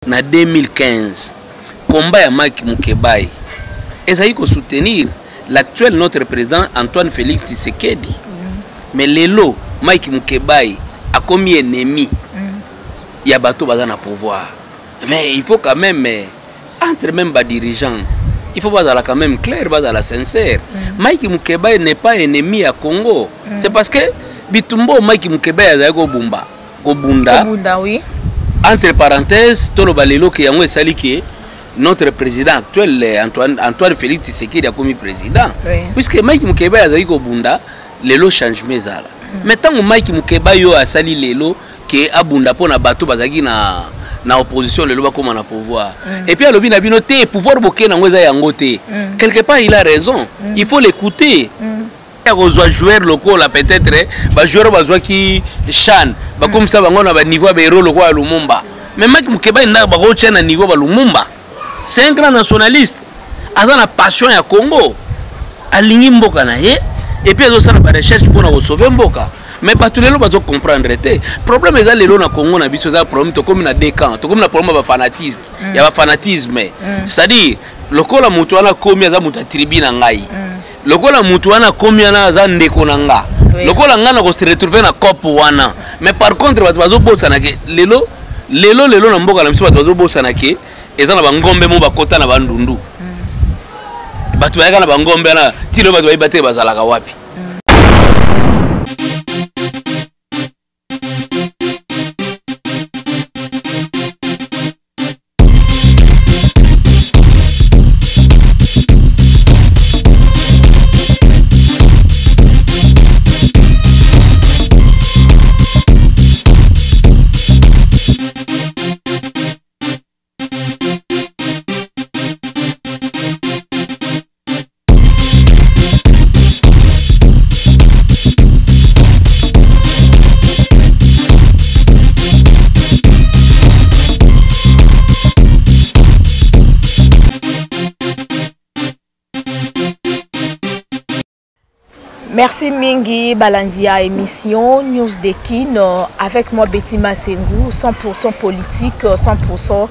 na 2015 combat ya Mike Mukebai ezali ko soutenir l'actuel notre président Antoine Félix Tshisekedi. Mais lelo Mike Mukebai a commis ennemi. Il y a bateau baza na pouvoir. Mais il faut quand même entre même bas dirigeants, il faut baza quand même clair, baza la sincère. Mike Mukebai n'est pas ennemi à Congo. C'est parce que bitumbo Mike Mukebai azali ko bumba. Ko bunda. Oui. Entre parenthèses, tolo balelo ke yango esali ke notre président actuel Antoine Félix Tshisekedi a commis président. Puisque Mike Mukebai azali ko bunda, lelo changement zala. Maintenant Mike Mukebai yo asali lelo que abunda pona bato bazaki na opposition le loba comme na pouvoir et puis alobi na bino te pouvoir boké na ngoza yango te quelque part il a raison il faut l'écouter ya kozwa joueur locaux là peut-être ba joueur bazwa ki Chan ba comme ça bango na ba niveau ba héros locaux à Lumumba mais Mike Mukebai na ba ko na niveau ba Lumumba c'est un grand nationaliste aza na passion ya Congo alingi mboka na ye et puis azo sala ba recherche pour na sauver mboka. Mais pas tous les gens ne comprendre. Le problème est que les gens au Congo ont un problème comme dans deux camps. Comme un problème de fanatisme. Il y a un fanatisme. C'est-à-dire, le col a monté à combien de tribune en Gaï. Le col a monté à combien de Ndekonanga. Le col a se retrouver dans la COP. Mais par contre, les gens n'ont pas de ils ont un gombe mon bakota na bandundu. Batu ya na bangombe na tilo batu baibate bazalaka wapi. Merci Mingi Balandia émission News de Kin avec moi Betty Massengou 100% politique 100%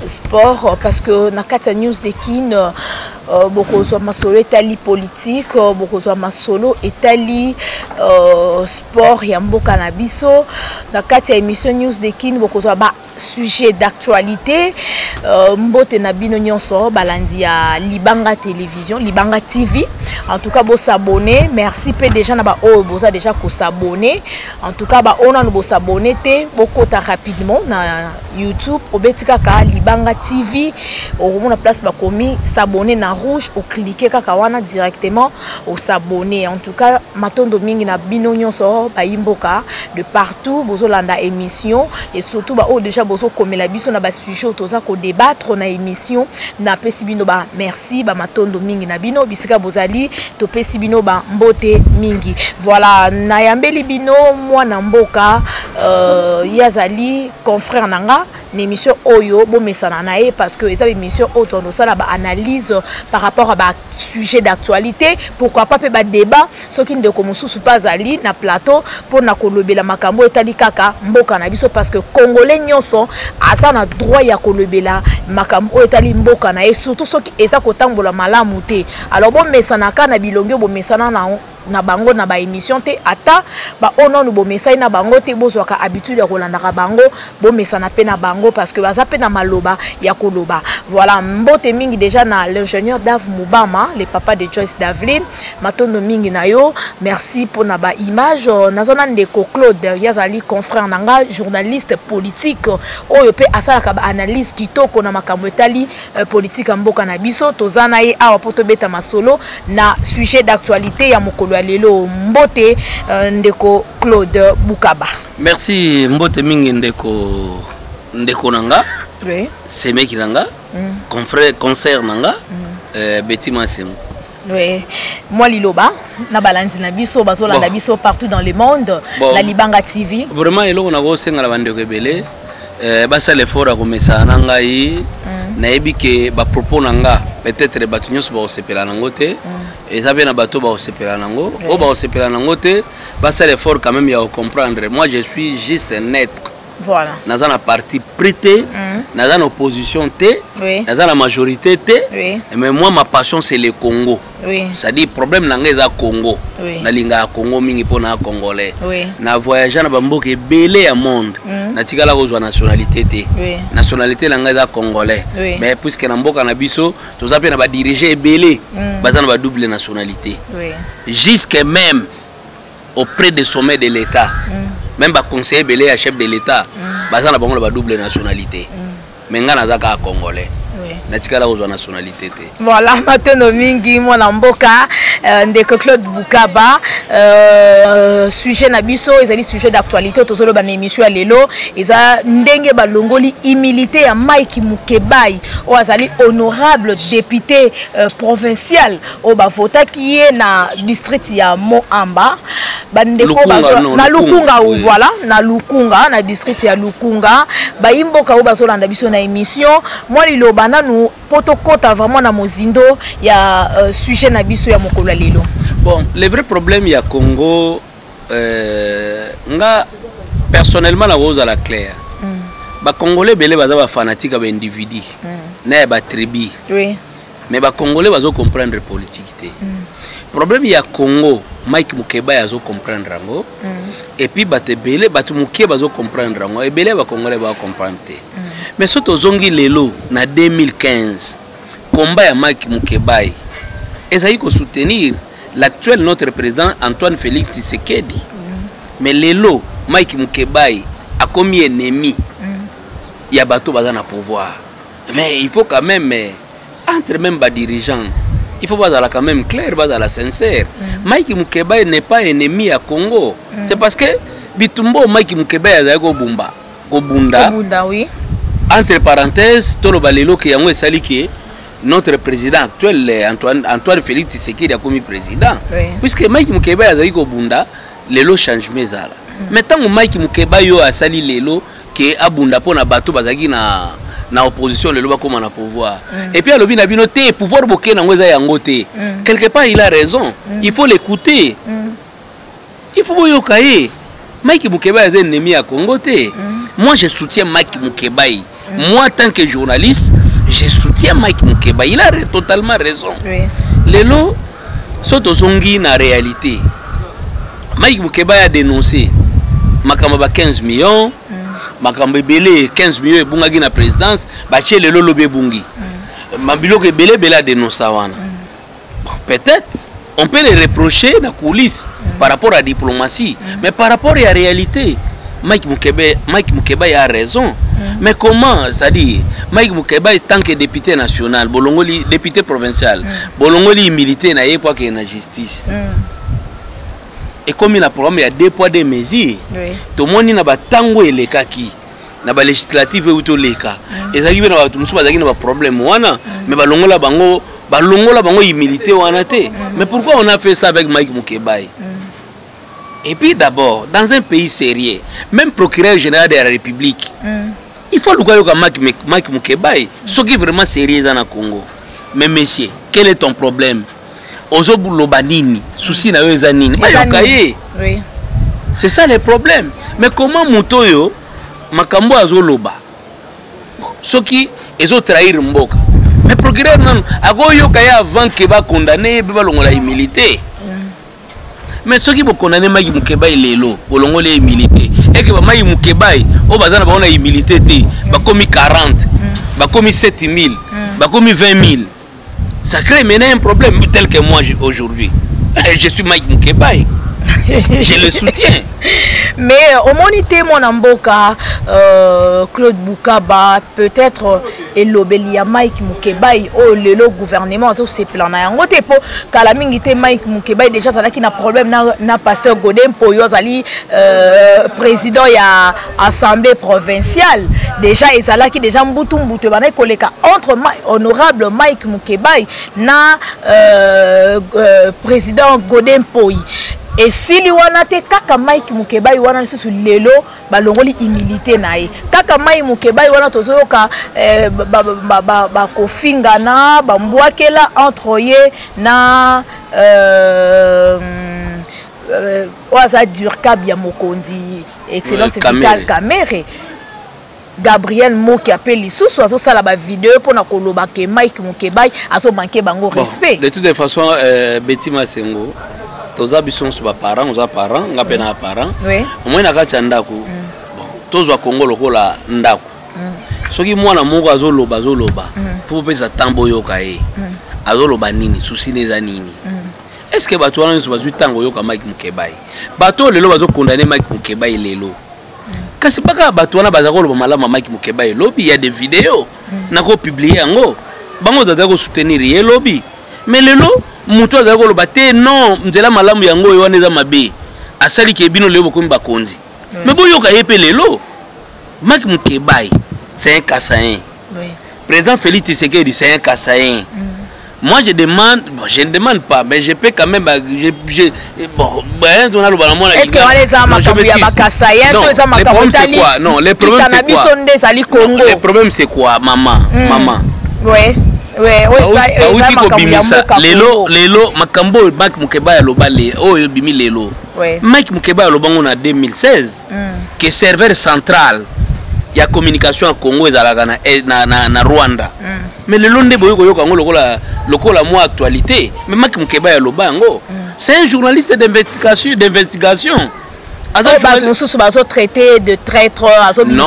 sport parce que nakata News de Kin beaucoup soit ma solo etali politique beaucoup soit ma solo etali sport ya mboka na biso nakata émission News de Kin beaucoup soit ba sujet d'actualité mbote na bino nyonso Balandia Libanga télévision Libanga TV en tout cas vous s'abonner merci peu déjà na ba boza déjà ko s'abonner en tout cas ba ona no s'abonner te bokota rapidement na YouTube obetika ka Libanga TV au na place ba komi s'abonner na rouge ou cliquer kaka wana directement au s'abonner en tout cas matondo mingi na bino nyonso ba imboka de partout bozolanda émission et surtout ba déjà bozo komela biso na ba sujet toza ko débattre na émission na pesi bino ba merci ba matondo mingi na bino bisika bozali to pesi bino ba mbote mingi voilà nayambeli bino mwana mboka yazali confrère nanga na émission oyo bo mesana na ye parce que eza émission auto no sala ba analyse par rapport à ba sujet d'actualité pourquoi pas pe ba débat soki ndeko mosusu pas ali na plateau pour na kolobela makambo etali kaka mboka na biso parce que congolais nyonso asa na droit ya kolobela makambo etali mboka na et surtout soki eza kotambola malamu te alors bo mesana ka na bilongo bo mesana na bango na ba émission te ata ba ono no bo mesai na bango te bozwaka habitude ya kolanda ka bango bo mesana pe na bango parce que baza pe na maloba ya koloba voilà mbote mingi déjà na l'ingénieur Dave Mubama le papa de Joyce Davlin matondo mingi na yo merci pour na ba image nazana ndeko Claude yazali confrère nanga journaliste politique oyo pe asala ka ba analyse kitoko na makambo etali politique mboka na biso tozana ye awa poto beta masolo na sujet d'actualité ya mokolo lelo mbote ndeko Claude Bukaba. Merci mbote mingi ndeko nanga. Oui. Semeki nanga. Confrère concert nanga. Betty Massengou. Oui. Moi liloba na balandi na biso bazola na biso partout dans le monde la Libanga TV. Vraiment eloko na go senga la bandeko ebele basa l'effort à komesa nanga yi na yebi ke ba propos nanga peut-être ba nyonso ba osepela nango te et ça vient na bato ba osepela nango o ba osepela nango te basa l'effort quand même ya comprendre moi je suis juste un être Voilà. Naza na parti prêté, naza na opposition té, naza na majorité té. Mais moi ma passion c'est le Congo. C'est-à-dire problème nanga eza Congo. Na linga Congo mingi pona congolais. Na voyager na bamboka ebele ya monde. Na tikala kozwa nationalité té. Nationalité nanga eza congolais. Mais puisque na mboka na biso toza pe na ba diriger ebele, baza na ba double nationalité. Jusque même auprès des sommets de l'État. Même ba conseiller belé à chef de l'État, baza na bango la double nationalité. Mais nga nazaka congolais. Natikala kozwa nationalité té. Voilà, maintenant mingi mwana mboka ndeko Claude Bukaba sujet na biso ezali sujet d'actualité tozolo ba na émission ya lelo eza ndenge balongoli humilité ya Mike Mukebai o azali honorable député provincial o ba vota qui est na district ya Moamba bandeko na Lukunga voilà na Lukunga na district ya Lukunga ba imboka o bazolanda biso na émission moi liloba nanu potokota vraiment na mozindo ya sujet na biso ya mokolo ya lelo. Bon, le vrai problème ya Congo nga personnellement na woza la claire. Ba congolais belé baza ba fanatique ba individu. Na ba tribu. Oui. Mais ba congolais bazo comprendre politique té. Problème ya Congo, Mike Mukebai azo comprendre rango. Et puis bate belé batu mukie bazo comprendre rango. Et belé ba congolais ba comprendre té. Mais soto zongi lelo na 2015 combat ya Mike Mukebai ezali ko soutenir l'actuel notre président Antoine Félix Tshisekedi. Mais lelo Mike Mukebai a commis ennemi. Il y a bateau baza na pouvoir. Mais il faut quand même entre même bas dirigeants, il faut baza quand même clair, baza la sincère. Mike Mukebai n'est pas ennemi à Congo. C'est parce que bitumbo Mike Mukebai azali ko bumba. Ko bunda oui. Entre parenthèses, tout le balelo qui a sali que notre président actuel Antoine Félix Tshisekedi a commis président. Puisque Mike Mukebai a zali ko bunda, lelo change mezala. Maintenant Mike Mukebai yo a sali lelo que abunda pona bato bazaki na opposition lelo ba comme na pouvoir. Et puis alobi na bino te pouvoir boké na ngoza yango te. Quelque part il a raison. Il faut l'écouter. Il faut yokaye. Mike Mukebai est ennemi à Congo te. Moi je soutiens Mike Mukebai. Moi, tant que journaliste, je soutiens Mike Mukebai. Il a totalement raison. Lelo, soto zongi na réalité. Mike Mukebai a dénoncé Makamba 15 millions, Makamba Belé 15 millions et Bungagi na présidence, Baché Lelo Lobe Bungi. Mabilo que Belé a dénoncé. Peut-être, on peut les reprocher dans la coulisse par rapport à la diplomatie, mais par rapport à la réalité, Mike Mukebai a raison. Mais comment, c'est-à-dire, Mike Mukebai, tant que député national, Bolongoli, député provincial, Bolongoli militaire, n'a pas qu'il y ait la justice. Et comme il a programme, il y a 2 poids 2 mesures. Tout le monde n'a pas tango et les kaki, n'a pas législative ou tout les cas. Et ça, il y a un problème, mais Balongola bango militaire ou anaté. Mais pourquoi on a fait ça avec Mike Mukebai? Et puis d'abord, dans un pays sérieux, même procureur général de la République, il faut le voir comme Mike Mukebai, ce qui est vraiment sérieux dans le Congo. Mais monsieur, quel est ton problème? Ozobu lobanini, souci na wezanini. Oui. C'est ça le problème. Mais comment Mutoyo, Makambo azoloba, ce qui est trahir mboka. Mais procureur non, agoyo kaya avant que va condamner, va longola humilité. Mais ceux qui vont condamner Mike Mukebai lelo, bolongole humilité. Et que Mike Mukebai, au bazana ba on a humilité té, ba commis 40, ba commis 7000, ba commis 20 000. Ça crée maintenant un problème tel que moi aujourd'hui. Je suis Mike Mukebai. Je le soutiens. Mais au monité mon amboka Claude Bukaba peut-être et l'obelia Mike Mukebai au le gouvernement ça c'est plan na yango te po kala mingi te Mike Mukebai déjà ça qui na problème na pasteur Godem po yo zali président ya assemblée provinciale déjà ezala qui déjà mbutu bana koleka entre honorable Mike Mukebai na président Godem Poi. Et si li wana te kaka Mike Mukebai wana susu lelo balongoli humilité nae kaka Mike Mukebai wana tozoyoka ba kofinga na ba mbwakela entre ye na oza Durkab ya mokonzi excellence Vital Kamerhe Gabriel Moki appelle lisusu azosala ba vidéo pona koloba ke Mike Mukebai azo manquer bango respect. De toute façon Betty Masengo toza biso so ba parents oza parents ngape na parents omwe na kati ndako bon tozwa Kongo lokola ndako soki mwana moko azoloba pour pesa tambo yoka ye azoloba nini susi neza nini est-ce que bato wana so bazwi tango yoka Mike Mukebai bato lelo bazo condamner Mike Mukebai lelo kasi baka bato wana bazako loba malama Mike Mukebai lobby, il y a des vidéos nako publier yango bango dada ko soutenir ye lobby mais lelo muto azako loba te non nzela malamu yango yo wana eza mabe asali ke bino lebo ko mbakonzi mais boyo ka yepe lelo Mike Mukebai c'est un Kassaïen président Félix Tshisekedi c'est un Kassaïen. Moi je demande, bon, je ne demande pas, mais je peux quand même. Bon, est-ce que les hommes c'est quoi? Non, le problème c'est quoi? Le problème c'est quoi, maman? Maman. Oui. Lelo makambo Mike Mukebai aloba le oyo bimi lelo. Mike Mukebai aloba en 2016 que serveur central ya communication en Congo ezalaka na Rwanda. Mais le long de boyoko yoka ngo lokola moi actualité mais Mike Mukebai aloba ngo c'est un journaliste d'investigation. Traité de traître, non,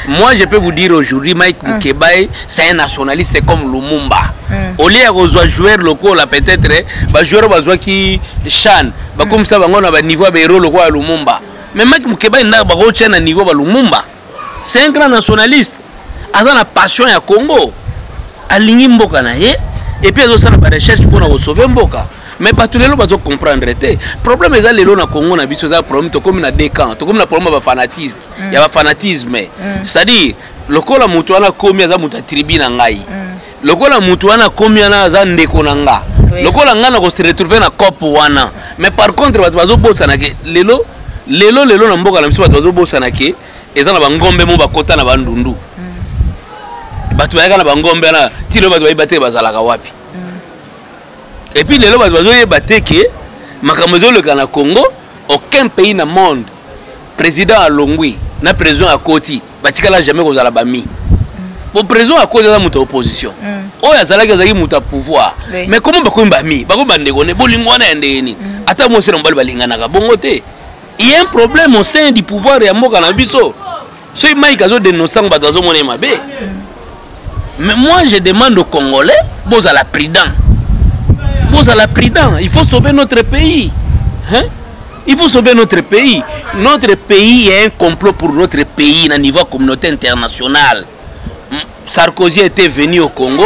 moi je peux vous dire aujourd'hui Mike Mukebai c'est un nationaliste, c'est comme Lumumba. Au lieu de jouer local peut-être ba joueur bazwa ki Chan ba comme ça bango na ba niveau ba héros local Lumumba. Mais Mike Mukebai na ba ko tient na niveau ba Lumumba. C'est un grand nationaliste. Aza na passion ya Congo. Alingi mboka na ye et puis azo sala ba recherche pour na sauver mboka. Mais pas tous les gens vont comprendre. Le problème est que les gens na Congo na biso za problème to comme na deux camps, to comme na problème ba fanatisme. Il y a ba fanatisme. C'est-à-dire lokola mutu wana komi za muta tribu na ngai. Lokola mutu wana komi na za ndeko na nga. Lokola nga na ko se retrouver na cop wana. Mais par contre bazo bossa na ke lelo na mboka na biso bazo bossa na ke eza na bangombe mo bakota na bandundu. Batu bayaka na bangombe na tilo batu bayibate bazalaka wapi. Et puis les gens qui battent que le Congo, aucun pays dans le monde, président à Longwi, na président à Koti, batikala jamais aux alabami. Pour président à Koti, il y a une opposition. Oh, il y a un pouvoir. Mais comment bakoy bami, bakoy bandegone, bolingwana ndeni. Ata mo se nombal balingana ka bongote. Il y a un problème au sein du pouvoir ya mboka na biso. So Mike azo dénoncer bazo mona mabe. Mais moi je demande aux Congolais, boz à la prudent. À la prudent, il faut sauver notre pays. Hein? Il faut sauver notre pays. Notre pays est un complot pour notre pays à niveau communauté internationale. Sarkozy était venu au Congo.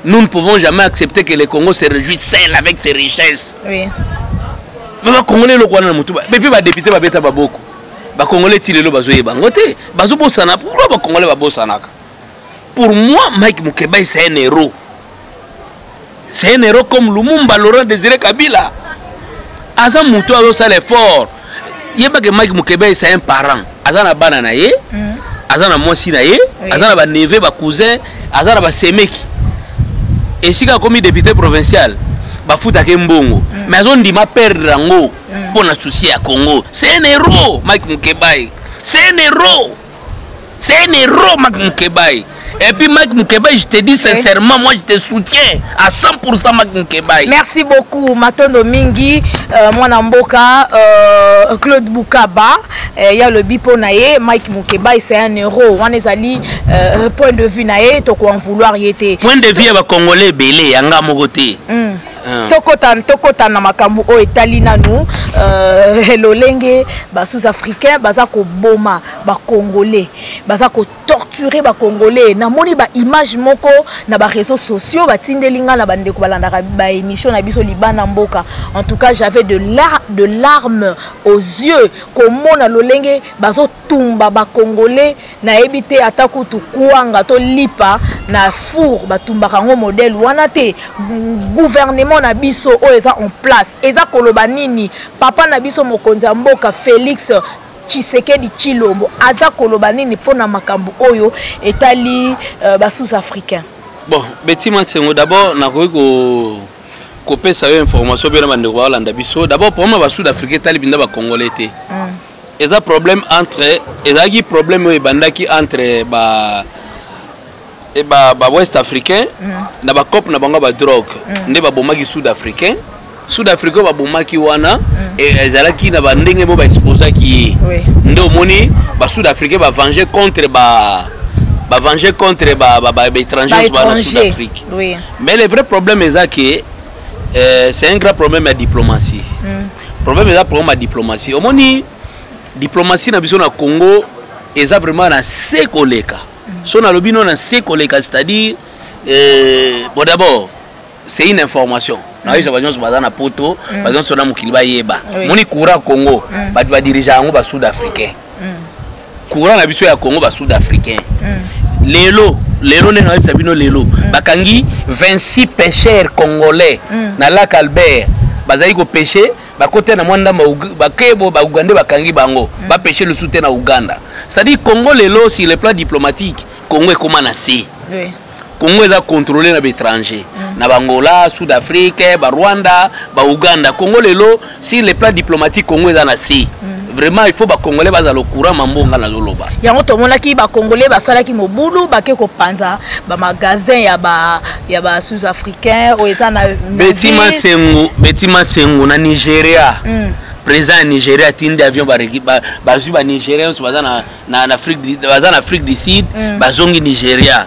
Nous ne pouvons jamais accepter que le Congo se réjouisse seul avec ses richesses. Oui. Mais les Congolais, le député, les Congolais, pour moi, Mike Mukebai, c'est un héros. C'est un héros comme Lumumba, Laurent Désiré Kabila. Azan Moutou a fait l'effort. Il y a pas que Mike Mukebai c'est un parent. Azan a banana ye, Azan a monsi na ye, Azan a neve, cousin, Azan a semeki. Et si comme député provincial, ba futa ke mbongo. Mais Azan dit ma perdre rango pour na souci à Congo. C'est un héros Mike Mukebai. C'est un héros. C'est un héros Mike Mukebai. Et puis Mike Mukebai, je te dis sincèrement, moi je te soutiens à 100% Mike Mukebai. Merci beaucoup Matondo Mingi, Mwanamboka, Claude Boukaba, il y a le bipo nae, Mike Mukebai c'est un héros. On est allé point de vue nae, to ko en vouloir y était. Point de vue ba Congolais belé yanga mogote. Tokota na makambu o etali nanu lolenge ba sous-africain baza ko boma ba congolais baza ko torturer ba congolais na moni ba image moko na ba réseaux sociaux ba tindelinga na bande ko balanda ba émission na biso libana mboka. En tout cas j'avais de larmes aux yeux comment na lolenge bazo tumba ba congolais na ebité ataku tu kuanga to lipa na four ba tumba kango modèle wana te gouvernement na biso o eza en place eza koloba nini papa na biso mokonzi ya mboka Félix Tshisekedi Tshilombo aza koloba nini pona makambu oyo etali ba sous-africain. Bon Betty Masengo d'abord na ko kopesa yo information bien bande ko landa biso d'abord pour moi ba sud-africain tali binda ba congolais té eza problème entre ezaki problème o bandaki entre ba West africain na ba cop na bango ba drogue nde ba bomaki sud-africain ba bomaki wana ezalaki na ba ndenge mo ba exposaki nde omoni ba sud-africain ba venger contre ba étrangers ba Sud-Afrique. Oui. Mais le vrai problème est que c'est un grand problème de diplomatie. Le problème est problème de diplomatie. Au moni diplomatie na biso na Congo est vraiment na ses collègues. Son na lobino na ses collègues, c'est-à-dire bon d'abord c'est une information. Na yo ba nyonso bazana poto, bazana sona mukili ba yeba. Moni courant Congo, ba dirigeant ngo ba Sud-Africain. Courant na biso ya Congo ba Sud-Africain. Lelo nenga sabino lelo bakangi 26 pêcheurs congolais na lac Albert bazali ko pêcher bakote na mwanda bakebo ba Uganda bakangi bango ba pêcher le soutien na Uganda. C'est-à-dire Congo lelo sur le plan diplomatique Congo est comme na C. Congo est contrôlé na étrangers na Bangola, Sud-Afrique, ba Rwanda, ba Uganda. Congo lelo sur le plan diplomatique Congo est na C. Vraiment il faut ba congolais baza le courant mambonga na loloba yango to monaki ba congolais basala ki mobulu bake ko panza ba magasin ya ba sud-africain o eza na Betima Sengu na Nigeria président Nigeria tinde avion ba Nigériens baza na Afrique du Sud bazongi Nigeria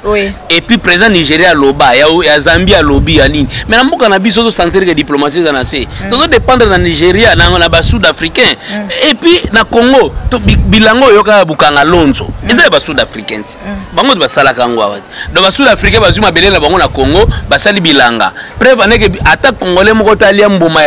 et puis président Nigeria loba ya Zambia lobi ya nini mais na mboka na biso to sentir que diplomatie za na se to dépendre na Nigeria na ba sud-africain et puis na Congo to bilango yoka bukanga lonzo eza ba sud-africain bango ba sala kango awati do ba sud-africain bazuma belela bango na Congo basali bilanga preuve aneke ata congolais moko talia mboma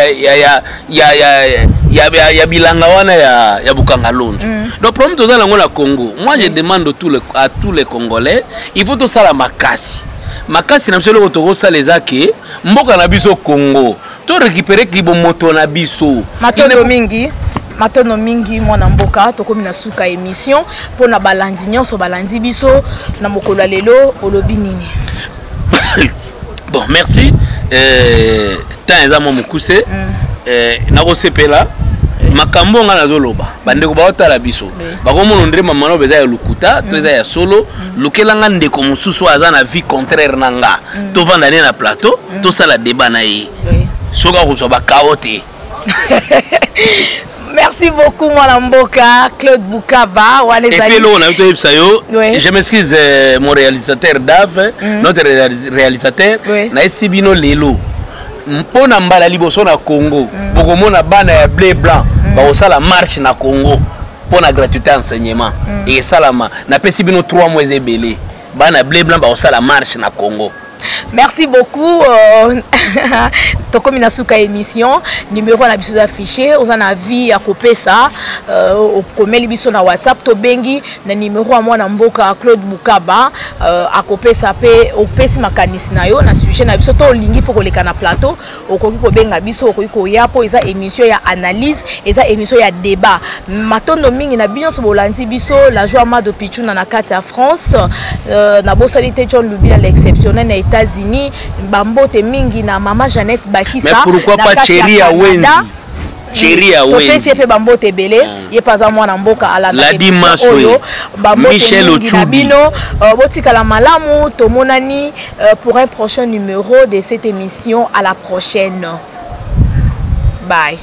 ya bilanga wana ya bukanga lonzo donc problème to za lango na Congo moi je demande à tous les Congolais il faut to sala makasi na mselo to sala les ake mboka na biso Congo to récupérer kibo moto na biso matono mingi mwana mboka tokomi na suka émission pona balandi nyonso balandi biso na mokolo lelo olobi nini. Bon merci tant ezamo mukuse na kosepela makambo nga nazoloba bandeko baotala biso bakomona ndre mamano beza ya lukuta to eza ya solo lukelanga ndeko mususu aza na vie contraire nanga to vanda na plateau to sala débat na ye soka ko ba kaote. Merci beaucoup Mwana Mboka Claude Bukaba wale zali. Et puis là on a eu je m'excuse mon réalisateur Dave notre réalisateur na esibino lelo mpona mbala liboso na Congo bokomona bana ya blé blanc ba marche na Congo pona gratuité enseignement et salama na pesi bino 3 mois ebele bana blé blanc ba marche na Congo. Merci beaucoup. Tokomi na suka émission numéro na biso affiché oza na vie à couper ça au premier biso na WhatsApp to bengi na numéro à Mwana Mboka Claude Bukaba à couper ça pe au pesi makanisi na yo na sujet na biso to lingi pour koleka na plateau okoki ko benga biso okoki ko ya po eza émission ya analyse eza émission ya débat matondo mingi na biso bolandi biso la joie ma de Pichuna na kati ya France na bosalité John Lubila l'exceptionnel na États-Unis bambote mingi na mama Jeannette Bakissa. Mais pourquoi pas Chéri à Wendy? Chéri à Wendy. Topesi pe bambote belé, ye paza Mwana Mboka ala na Dimasoyo. Michel Ochubi. Botika la malamu tomonani pour un prochain numéro de cette émission. À la prochaine. Bye.